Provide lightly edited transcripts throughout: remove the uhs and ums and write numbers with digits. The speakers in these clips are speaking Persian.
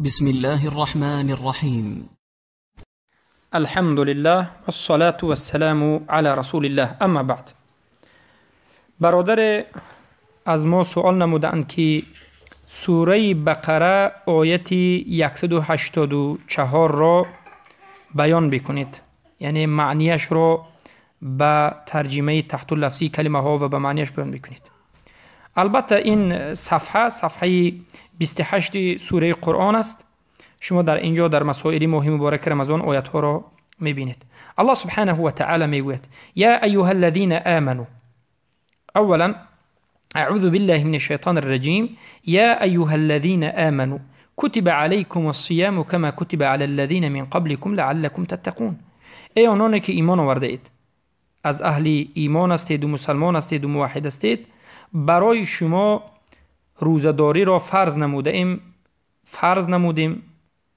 بسم الله الرحمن الرحیم. الحمد لله والصلاة والسلام على رسول الله. اما بعد، برادر از ما سوال نمودند که سوره بقره آیت 184 را بیان بکنید، یعنی معنیش را به ترجمه تحت لفظی کلمه ها و به معنیش بیان بکنید. البته این صفحه 28 سوره قرآن است. شما در اینجا در مسائل مهم مبارک رمضان آیات ها را میبینید. الله سبحانه و تعالی میگوید: یا ایها الذین آمنوا. اولا اعوذ بالله من الشیطان الرجیم. یا ایها الذین آمنوا کتب علیکم الصیام کما کتب علی الذین من قبلکم لعلکم تتقون. ای آنانی که ایمان آورده اید، از اهل ایمان هستید و مسلمان هستید و موحد هستید، برای شما روزداری را فرض نمودیم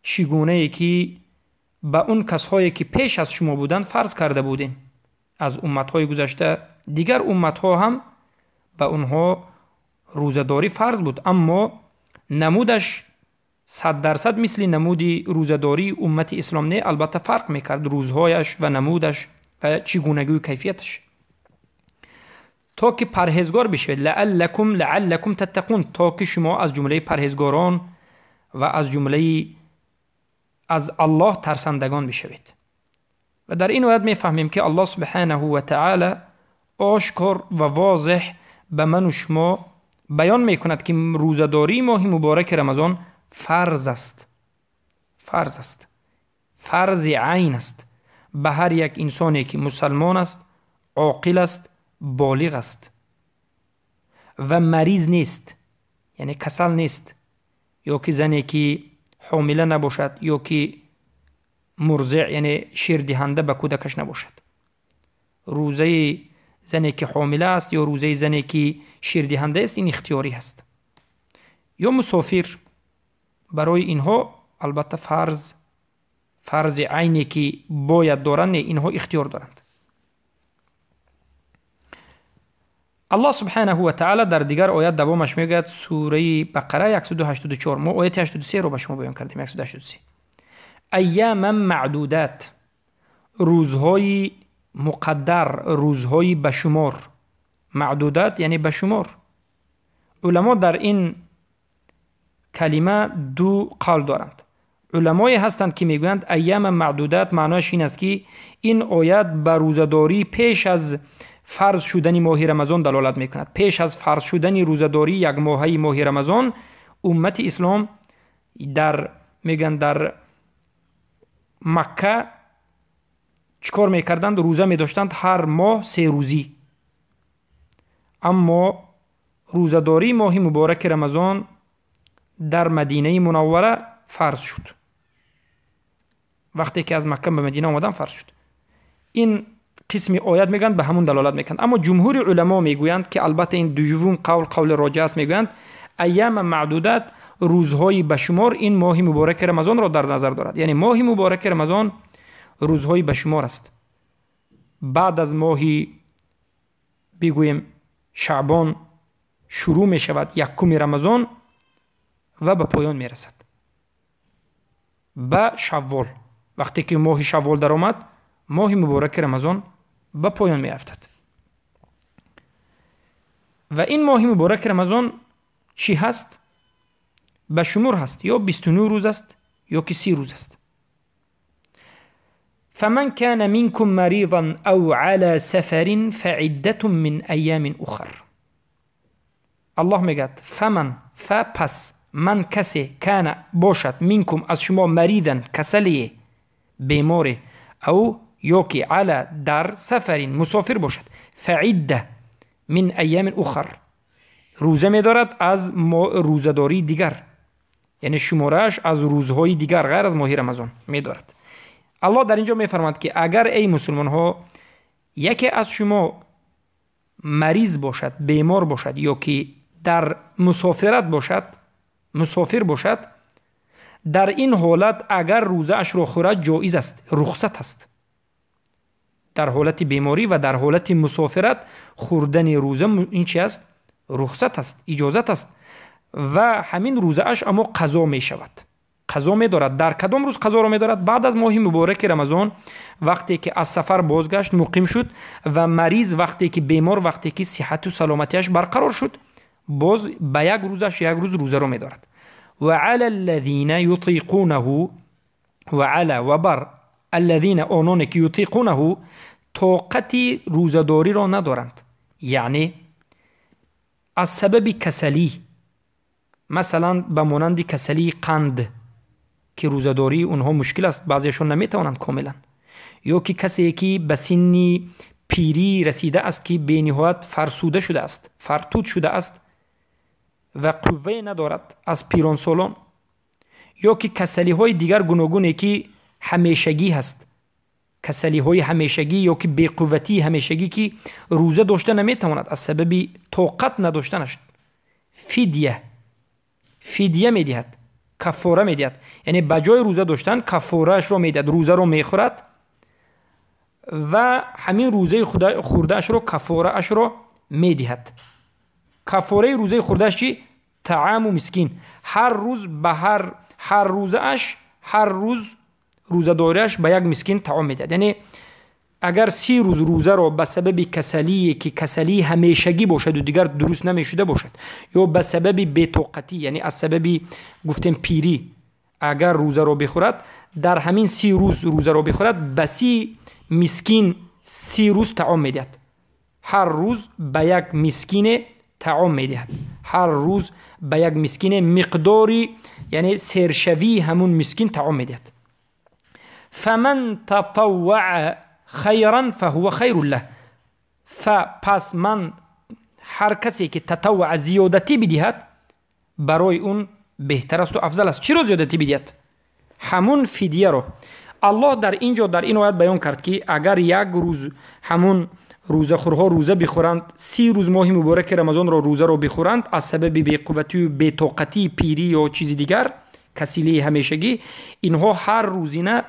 چگونه ای که به اون کسایی که پیش از شما بودند فرض کرده بودیم. از امتهای گذشته دیگر امتها هم به اونها روزداری فرض بود، اما نمودش 100% مثل نمودی روزداری امت اسلام نه. البته فرق میکرد روزهایش و نمودش و چگونگی و کیفیتش، تا که پرهیزگار بشوید. لعلکم تتقون، تا که شما از جمله پرهیزگاران و از جمله از الله ترسندگان بشوید. و در این آیت میفهمیم که الله سبحانه و تعالی آشکار و واضح به من و شما بیان میکند که روزداری ماه مبارک رمضان فرض است، فرض عین است به هر یک انسانی که مسلمان است، عاقل است، بالغ است و مریض نیست، یعنی کسل نیست، یا که زنی که حامله نباشد، یا که مرضع یعنی شیر دهنده به کودکش نباشد. روزه زنی که حامله است یا روزه زنی که شیر دهنده است این اختیاری است. یا مسافر، برای اینها البته فرض عینی که باید دارند، اینها اختیار دارند. الله سبحانه و تعالی در دیگر آیت دوامش میگوید، سوره بقره 184، ما آیت 83 رو به شما بیان کردیم. 183 ایام معدودات، روزهای مقدر، روزهای بشمار. معدودات یعنی بشمار. علما در این کلمه دو قول دارند. علمایی هستند که میگویند ایام معدودات معناش این است که این آیت به روزداری پیش از فرض شدن ماه رمضان دلالت میکند. پیش از فرض شدن روزداری یک ماهه ماه رمضان، امت اسلام در مکه چکار میکردند؟ روزه میداشتند هر ماه 3 روزی. اما روزداری ماه مبارک رمضان در مدینه منوره فرض شد. وقتی که از مکه به مدینه آمدن فرض شد. این قسم آیت میگن به همون دلالت میکنند. اما جمهور علما میگویند که البته این دوم قول راجع است، میگویند ایام معدودات، روزهای بشمار، این ماه مبارک رمضان را در نظر دارد. یعنی ماه مبارک رمضان روزهای بشمار است. بعد از ماهی بگویم شعبان شروع می شود 1 رمضان و به پایان می رسد به شوال. وقتی که ماه شوال در آمد، ماه مبارک رمضان به پایان می افتد. و این ماه مبارک رمضان چی هست؟ به شمار هست، یا 29 روز است یا که 30 روز است. فمن كان منكم مريضا او على سفر فعدة من ایام اخر. الله میگد پس من کسی کان باشد منکم از شما مریضن کسلی بیمار، او یا که علی در سفر مسافر باشد، فعده من ایام اخر روزه می‌دارد از روزداری دیگر، یعنی شمارش از روزهای دیگر غیر از ماه رمضان می‌دارد. الله در اینجا می‌فرماید که اگر ای مسلمان ها یکی از شما مریض باشد، بیمار باشد، یا که در مسافر باشد، در این حالت اگر روزه اش را خورد جایز است، رخصت است. در حالت بیماری و در حالت مسافرت خوردن روزه این چی است؟ رخصت است، اجازت است. و همین روزه اش اما قضا می شود. قضا می‌دارد. در کدام روز قضا را می‌دارد؟ بعد از ماه مبارک رمضان، وقتی که از سفر بازگشت، مقیم شد و مریض، وقتی که بیمار، وقتی که صحت و سلامتیش برقرار شد، باز به یک روزش یک روز روزه را می‌دارد. و علی الذین یطیقونه، و علی و بر الذین آنان که یطیقونه طاقت روزه‌داری را ندارند، یعنی از سبب کسلی، مثلا به مانند کسلی قند که روزه‌داری اونها مشکل است، بعضیشون نمیتوانند کاملا، یا که کسی که به سن پیری رسیده است که به نهایت فرسوده شده است، فرتود شده است و قوه ندارد از پیران سالان، یا که کسلی های دیگر گوناگونی که همیشگی هست، کسلی های همیشگی یا که بی‌قوتی همیشگی که روزه داشته نمیتواند از سبب طاقت نداشتنش فدیه میدهد، کفاره میدهد، یعنی بجای روزه داشتن کفاره اش را میدهد، روزه را میخورد و همین روزه خورده اش را کفاره اش را میدهد. کفاره روزه خورده اش چی؟ طعام و مسکین. هر روز به هر روزه اش، هر روز روزه داریش به یک مسکین طعام میدهد. یعنی اگر 30 روز روزه را به سبب کسلی که کسلی همیشگی باشد و دیگر درست نمیشده باشد، یا به سبب بی‌طاقتی، یعنی از سبب گفتیم پیری، اگر روزه را بخورد، در همین 30 روز روزه را بخورد، به 30 مسکین 30 روز طعام میدهد. هر روز به یک مسکین طعام میدهد، هر روز به یک مسکین مقداری، یعنی سرشوی همون مسکین طعام میدهد. فمن تطوع خیرا فهو خیر له. پس من هر کسی که تطوع زیادتی بدهد برای اون بهتر است و افضل است. چی رو زیادتی بدهد؟ همون فدیه رو. الله در اینجا در این آیت بیان کرد که اگر یک روز همون روزه خورها روزه بخورند، 30 روز ماه مبارک رمضان را روزه را بخورند، از سبب بی‌قوتی و بی‌طاقتی، پیری یا چیز دیگر، کسلی همیشگی، اینها هر روزینه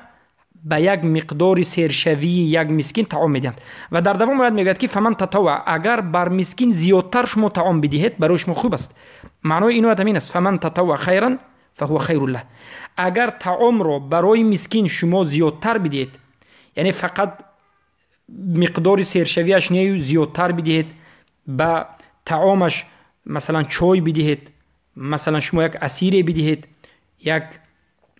به یک مقدار سرشوی یک مسکین طعام میدهند. و در دوام آیت میگوید که فمن تطوع، اگر بر مسکین زیادتر شما طعام بدهید برای شما خوب است. معنای این آیت همین است، فمن تطوع خیرا فهو خیر له. اگر طعام را برای مسکین شما زیادتر بدهید، یعنی فقط مقدار سرشویش نیو زیادتر بدهید، به طعامش مثلا چای بدهید، مثلا شما یک عصیر بدهید، یک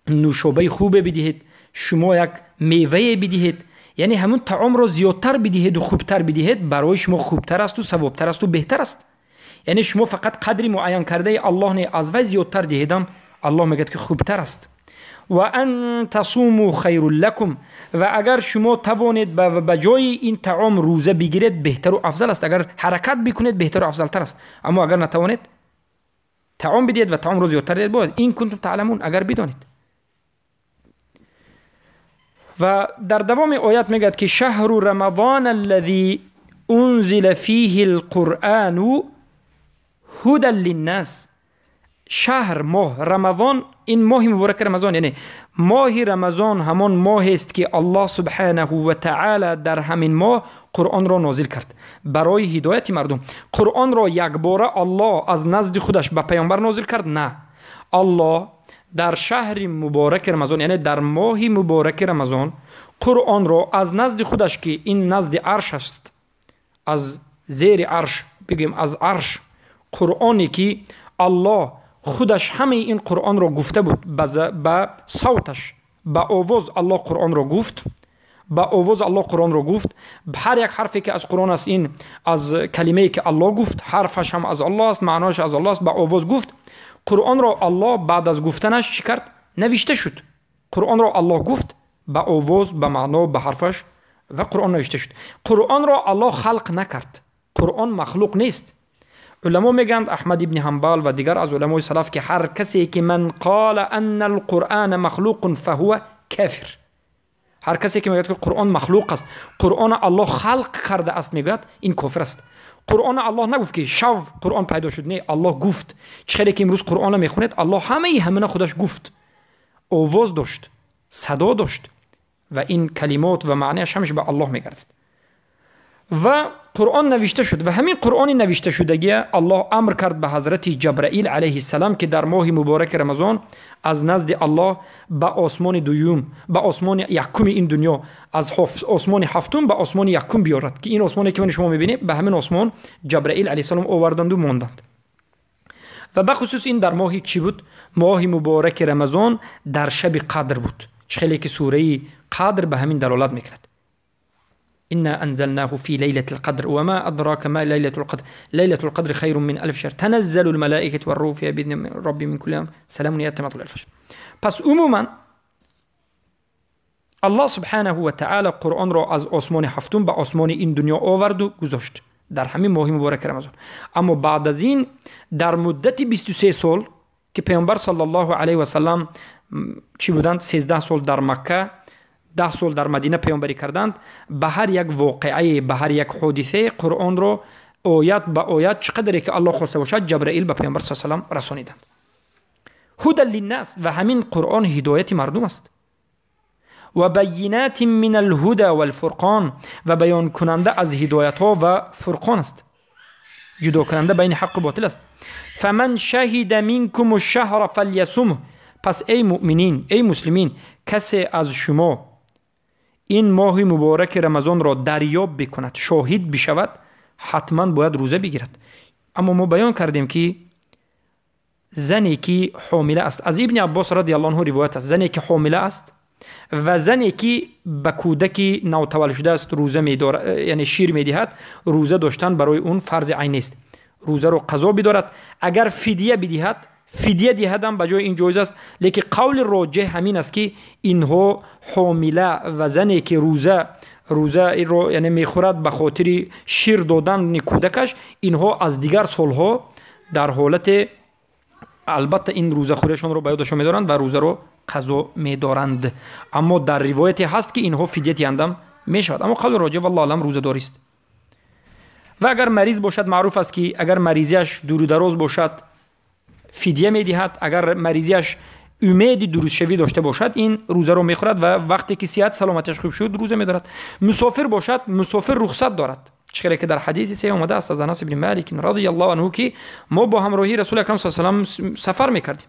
نوشابه خوب بدهید، شما یک میوه بدهید، یعنی همون طعام را زیادتر بدهید و خوبتر بدهید، برای شما خوبتر است و ثوابتر است و بهتر است. یعنی شما فقط قدری معین کرده الله نه از وی زیادتر دهیدم، الله میگه که خوبتر است. و ان تصوموا خیر لکم، و اگر شما توانید به جای این طعام روزه بگیرید بهتر و افضل است. اگر حرکت بکنید بهتر و افضل تر است. اما اگر نتوانید طعام بدهید و طعام رو زیادتر دهید، باید این کنتم تعلمون، اگر بدانید. و در دوام آیات میگه که شهر رمضان الذي انزل فيه القرآن هدى للناس. شهر، ماه رمضان، این ماه مبارک رمضان، یعنی ماه رمضان همان ماه است که الله سبحانه و تعالی در همین ماه قرآن را نازل کرد برای هدایت مردم. قرآن را یک باره الله از نزد خودش به پیامبر نازل کرد؟ نه، الله در شهر مبارک رمضان، یعنی در ماه مبارک رمضان، قرآن را از نزد خودش که این نزد عرش است، از زیر عرش بگیم از عرش، قرآنی که الله خودش همه این قرآن را گفته بود، به صوتش، به آواز الله قرآن را گفت، به آواز الله قرآن را گفت. هر یک حرفی که از قرآن است، این از کلمه‌ای که الله گفت، حرفش هم از الله است، معناش از الله است، به آواز گفت. قرآن را الله بعد از گفتنش چی کرد؟ نوشته شد. قرآن را الله گفت به آواز، به معنا، به حرفش، و قرآن نوشته شد. قرآن را الله خلق نکرد. قرآن مخلوق نیست. علما میگند، احمد ابن حنبل و دیگر از علمای سلف، که هر کسی که من قال ان القرآن مخلوق فهو کافر، هر کسی که میگه که قرآن مخلوق است، قرآن الله خلق کرده است، میگه این کافر است. قرآن الله نگفت که شو قرآن پیدا شد، نه، الله گفت. چخیلی که امروز قرآن میخونید، الله همه خودش گفت، آواز داشت، صدا داشت، و این کلمات و معنیش همیشه به الله میگردد. و قرآن نوشته شد و همین قرآن نوشته شدگی الله امر کرد به حضرت جبرائیل علیه السلام که در ماه مبارک رمضان از نزد الله به آسمان دوم، به آسمان یکم این دنیا، از آسمان هفتم به آسمان یکم بیارد که این آسمانی که من شما میبینید به همین آسمان جبرائیل علیه السلام آوردند و ماندند. و بخصوص این در ماهی چی بود؟ ماه مبارک رمضان در شب قدر بود. خیلی که سوره قدر به همین دلالت میکرد. إنا أنزلناه في ليلة القدر وما أدراك ما ليلة القدر ليلة القدر خير من 1000 شهر تنزل الملائكة والروح فيها بإذن ربي من كل أمر سلام هي حتى مطلع الفجر. پس عموما الله سبحانه و تعالی قرآن را از آسمان هفتم به آسمان این دنیا آورد و گذاشت در همین ماه مبارک رمضان. اما بعد از این در مدت 23 سال که پیامبر صلی الله علیه و سلم چی بودند؟ 13 سال در مکه، 10 سال در مدینه پیامبری کردند، به هر یک واقعه، به هر یک حادثه قرآن رو آیت به آیت چقدر که الله خواسته باشد جبرائیل به پیامبر صلی الله علیه و سلم رسانیدند. هدی للناس و همین قرآن هدایت مردم است. و بینات من الهدى والفرقان و بیان کننده از هدایت ها و فرقان است، جدا کننده بین حق و باطل است. فمن شهد منکم الشهر فلیصمه. پس ای مؤمنین، ای مسلمین، کسی از شما این ماه مبارک رمضان را دریاب بکند، شاهد بشود، حتما باید روزه بگیرد. اما ما بیان کردیم که زنی که حامله است، از ابن عباس رضی الله عنه روایت است، زنی که حامله است و زنی که به کودک نوتولد شده است روزه می‌دارد، یعنی شیر می‌دهد، روزه داشتن برای اون فرض عین است، روزه رو قضا بدارد. اگر فدیه بدهد، فدیه دهدم به جای این جایز است، لیکن قول راجح همین است که اینها حامله و زنی که روزه رو یعنی میخورد به خاطر شیر دادن کودکش، اینها از دیگر سالها در حالت البته این روزه خوریشون رو به یادشون میدارند و روزه رو قضا میدارند. اما در روایتی هست که اینها فدیه دهندم میشود. اما قول راجح والله اعلم روزه داری است. و اگر مریض باشد، معروف است که اگر مریضیش دور و دراز باشد فدیه میدهد. اگر مریضیش امید درست شوی داشته باشد این روزه رو میخورد و وقتی که صحت سلامتیش خوب شد روزه میدارد. مسافر باشد، مسافر رخصت دارد، چرا که در حدیث صحیح اومده است از انس بن مالک رضی الله عنه که ما با همراهی رسول اکرم صلی الله علیه و سلم سفر میکردیم.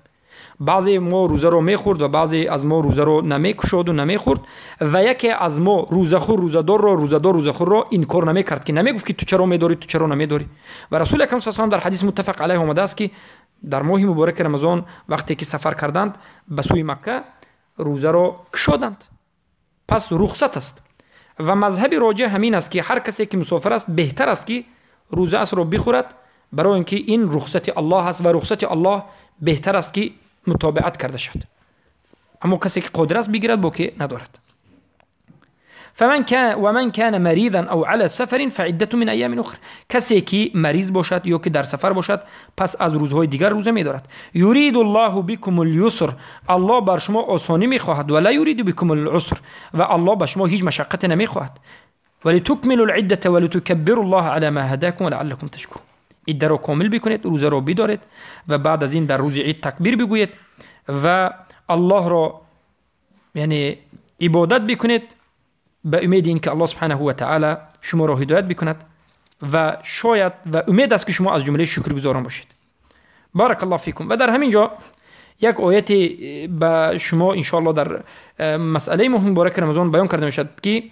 بعضی ما روزه رو میخورد و بعضی از ما روزه رو نمیکشود و نمیخورد و یکی از ما روزخور روزدار رو روزخور رو این کار نمیکرد که نمیگفت که تو چرا میداری، تو چرا نمیداری. و رسول اکرم صلی الله علیه و سلم در حدیث متفق علیه اومده است که در ماه مبارک رمضان وقتی که سفر کردند به سوی مکه روزه رو کشودند. پس رخصت است و مذهب راجح همین است که هر کسی که مسافر است بهتر است که روزه اس رو بخورد، برای اینکه این رخصت الله است و رخصت الله بهتر است که متابعت کرده شد. اما کسی که قادر است بگیرد با که ندارد. من كان مريضا او على سفر فعدة من ايام اخرى. کسی که مریض باشد یا که در سفر باشد پس از روزهای دیگر روزه می‌دارد. یرید الله بكم اليسر. الله بر شما آسانی می‌خواهد و لا یرید بكم العسر. و الله بر شما هیچ مشقت نمی‌خواهد. ولتكملوا العدة ولتكبروا الله على ما هداكم ولعلكم تشكرون. عده را کامل بکنید، روزه را بدارید و بعد از این در روز عید تکبیر بگویید و الله را یعنی عبادت بکنید به امید این که الله سبحانه و تعالی شما را هدایت بکند و شاید و امید است که شما از جمله شکرگزاران باشید. بارک الله فیکم. و در همین جا یک آیت به شما ان شاء الله در مسئله مهم مبارک رمضان بیان کرده میشد که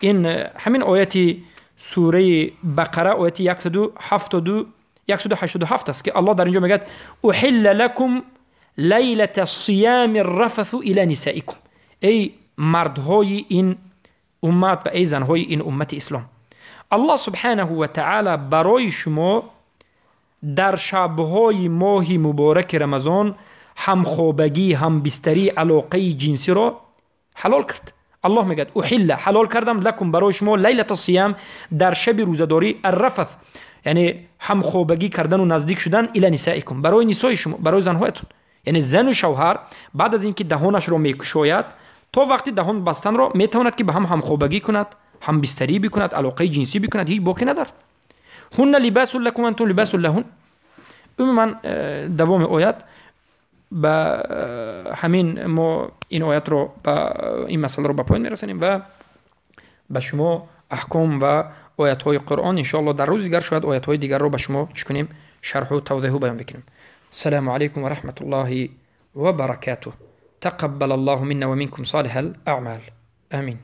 این همین آیت سوره بقره آیت 187 است که الله در اینجا میگه احل لكم لیلة الصیام الرفث الى نسائکم. ای مردهای این امت و ای زنهای این امت اسلام، الله سبحانه و تعالی برای شما در شبهای ماه مبارک رمضان هم خوابگی، هم بستری، علاقه جنسی را حلال کرد. الله میگه احل، حلال کردم، لکم برای شما لیلة الصیام، در شب روزداری، الرفث یعنی هم خوابگی کردن و نزدیک شدن، الی نسائکم، برای نسای شما، برای زنهایتون. یعنی زن و شوهر بعد از اینکه دهانش را میکشاید تا وقتی دهان بستن را میتواند که به هم خوابگی کند، هم بستری بکند، علاقه جنسی بکند، هیچ باکی ندارد. هن لباس لکم انتم لباس لهن. عموما دوام آیت با همین ما این آیت رو با این مسئله رو به پایان میرسانیم و به شما احکام و آیات‌های قرآن ان شاء الله در روز دیگر شاید آیات‌های دیگر رو به شما چکنیم شرح و توضیح و بیان بکنیم. السلام علیکم و رحمت الله و برکاته. تقبل الله منا و منکم صالح الاعمال. آمین.